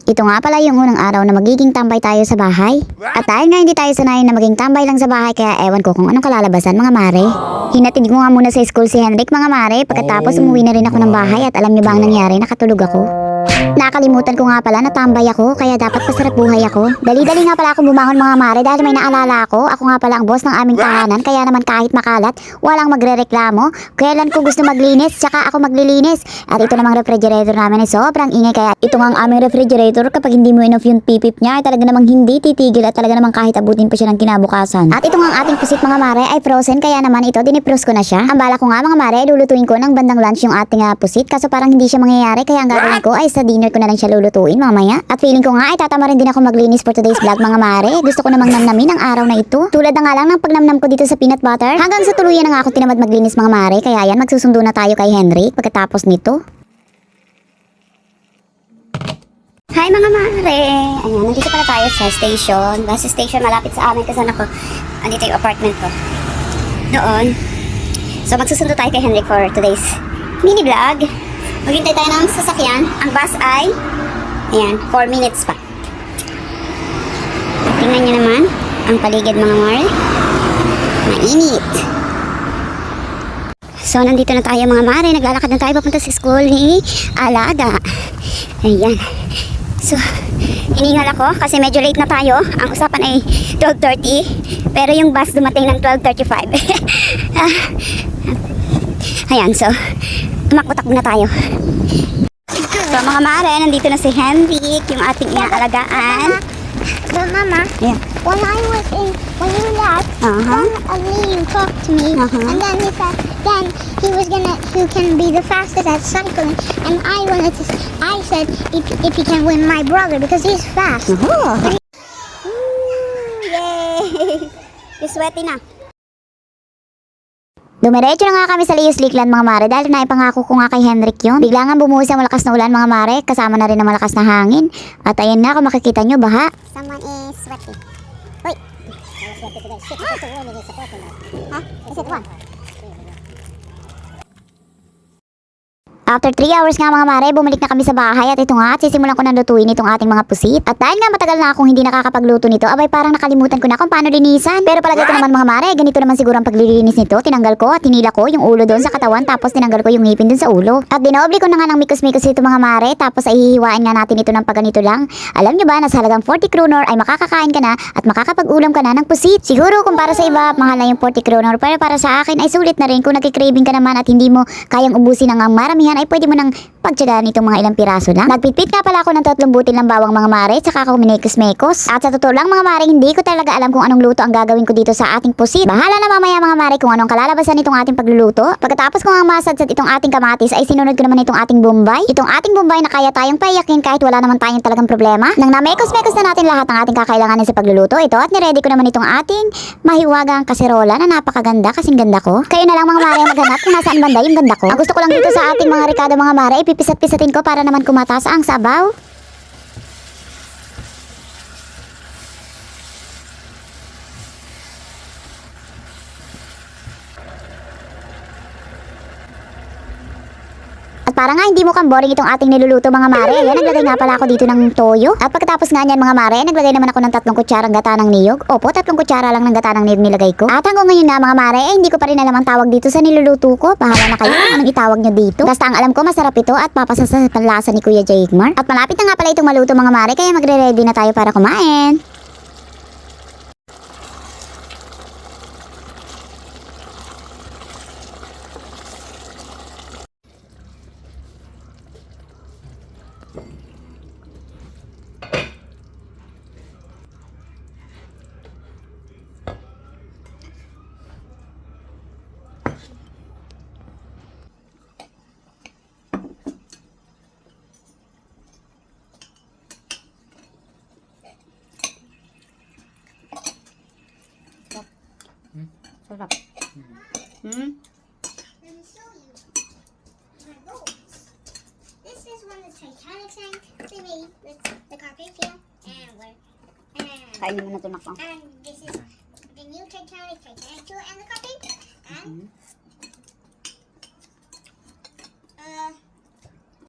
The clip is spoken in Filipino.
Ito nga pala yung unang araw na magiging tambay tayo sa bahay. At dahil nga hindi tayo sanayin na maging tambay lang sa bahay, kaya ewan ko kung anong kalalabasan mga mare. Hinatid ko nga muna sa school si Henrik mga mare, pagkatapos umuwi na rin ako ng bahay at alam niyo ba ang nangyari, nakatulog ako. Nakalimutan ko nga pala na tambay ako, kaya dapat pasarap buhay ako. Dali-dali nga pala akong bumangon mga mare dahil may naalala ako. Ako nga pala ang boss ng aming tahanan, kaya naman kahit makalat, walang magrereklamo. Kailan ko gusto maglinis, tsaka ako maglilinis. At ito namang refrigerator namin ay sobrang ingay, kaya ito nga ang aming refrigerator, kapag hindi mo enough yung pipip niya ay talaga namang hindi titigil at talaga namang kahit abutin pa siya ng kinabukasan. At ito nga ang ating pusit mga mare ay frozen, kaya naman ito dinipros ko na siya. Ang bala ko nga mga mare, lulutuin ko ng bandang lunch yung ating pusit, kaso parang hindi siya mangyayari, kaya ang gagawin ko ay sa dinner ko na lang siya lulutuin mamaya. At feeling ko nga ay tatama rin din ako maglinis for today's vlog mga mare. Gusto ko namang namnamin ang araw na ito. Tulad na nga lang ng pagnamnam ko dito sa peanut butter. Hanggang sa tuluyan na nga ako tinamad maglinis mga mare, kaya yan magsusundo na tayo kay Henrik pagkatapos nito. Hi mga mare! Ayan, nandito pala tayo sa station. Bus station malapit sa amin kasi andito yung apartment ko. Doon. So magsusundo tayo kay Henrik for today's mini vlog. Maghintay tayo ng sasakyan. Ang bus ay, ayan, 4 minutes pa. Tingnan nyo naman ang paligid mga mare. Mainit. So nandito na tayo mga mare. Naglalakad na tayo papunta sa school ni Alaga. Ayan. So, hiningal ako kasi medyo late na tayo. Ang usapan ay 12:30. Pero yung bus dumating ng 12:35. Ayan, so tumakbo-takbo na tayo. So mga mare, nandito na si Henrik, yung ating inaalagaan. But Mama, Yeah. when you left, you talked to me, and then he said, then who can be the fastest at cycling, and I said, if he can win my brother, because he's fast. Yay! You're sweaty na. Dumiretso na nga kami sa Leo's Lakeland mga mare dahil naipangako ko nga kay Henrik yun. Bigla nga bumuhos ang malakas na ulan mga mare, kasama na rin ang malakas na hangin. At ayan na, kung makikita nyo, baha. Someone is sweaty. Wait. I was sweaty today. Shit, it's so warm in this apartment. Huh? Is it warm? After 3 hours nga mga mare, bumalik na kami sa bahay at ito nga at sisimulan ko na lutuin itong ating mga pusit. At dahil nga matagal na akong hindi nakakapagluto nito, abay parang nakalimutan ko na kung paano linisan. Pero palagay ko naman mga mare, ganito naman siguro ang paglilinis nito. Tinanggal ko at hinila ko yung ulo doon sa katawan, tapos tinanggal ko yung ngipin doon sa ulo. At dinoble ko na nga ng mikos-mikos ito mga mare, tapos ay hihiwain nga natin ito ng pagganito lang. Alam nyo ba na sa halagang 40 kronor ay makakakain ka na at makakapag-ulam ka na ng pusit. Siguro kung para sa iba, mahal na yung 40 kronor, pero para sa akin ay sulit na rin kung nagkikraving ka naman at hindi mo kayang ubusin ng maramihan, ay pwede mo nang pagtsagaan itong mga ilang piraso lang. Nagpitpit nga pala ako ng 3 butil ng bawang mga mare, saka ako minekos-mekos. At sa totoo lang mga mare, hindi ko talaga alam kung anong luto ang gagawin ko dito sa ating pusit. Bahala na mamaya mga mare kung anong kalalabasan itong ating pagluluto. Pagkatapos ko nga masadsad itong ating kamatis, ay sinunod ko naman itong ating bombay. Itong ating bombay na kaya tayong payakin kahit wala naman tayong talagang problema. Nang namekos-mekos na natin lahat ng ating kakailanganin sa pagluluto, ito at niready ko naman itong ating mahiwagang kaserola na napakaganda, kasing ganda ko. Kayo na lang mga mare maghanap kung nasaan banda yung ganda ko. Ang gusto ko lang dito sa ating mga rekado mga mare, ipipisat-pisatin ko para naman kumataas ang sabaw. At para nga hindi mo kang boring itong ating niluluto mga mare, ayan, naglagay nga pala ako dito ng toyo. At pagkatapos nga niyan mga mare, naglagay naman ako ng 3 kutsarang gata ng niyog. Opo, 3 kutsara lang ng gata ng niyog nilagay ko. At hanggang ngayon nga mga mare, hindi ko pa rin alam ang tawag dito sa niluluto ko. Bahala na kayo kung anong itawag nyo dito. Basta ang alam ko, masarap ito at papasa sa panlasa ni Kuya Jigmar. At malapit na nga pala itong maluto mga mare, kaya magre-ready na tayo para kumain. Sarap. Let me show you my boats. This is one of the Titanic tank they made with the Carpathia Kainin mo na ito na. and this is the new Titanic 2 and the Carpathia and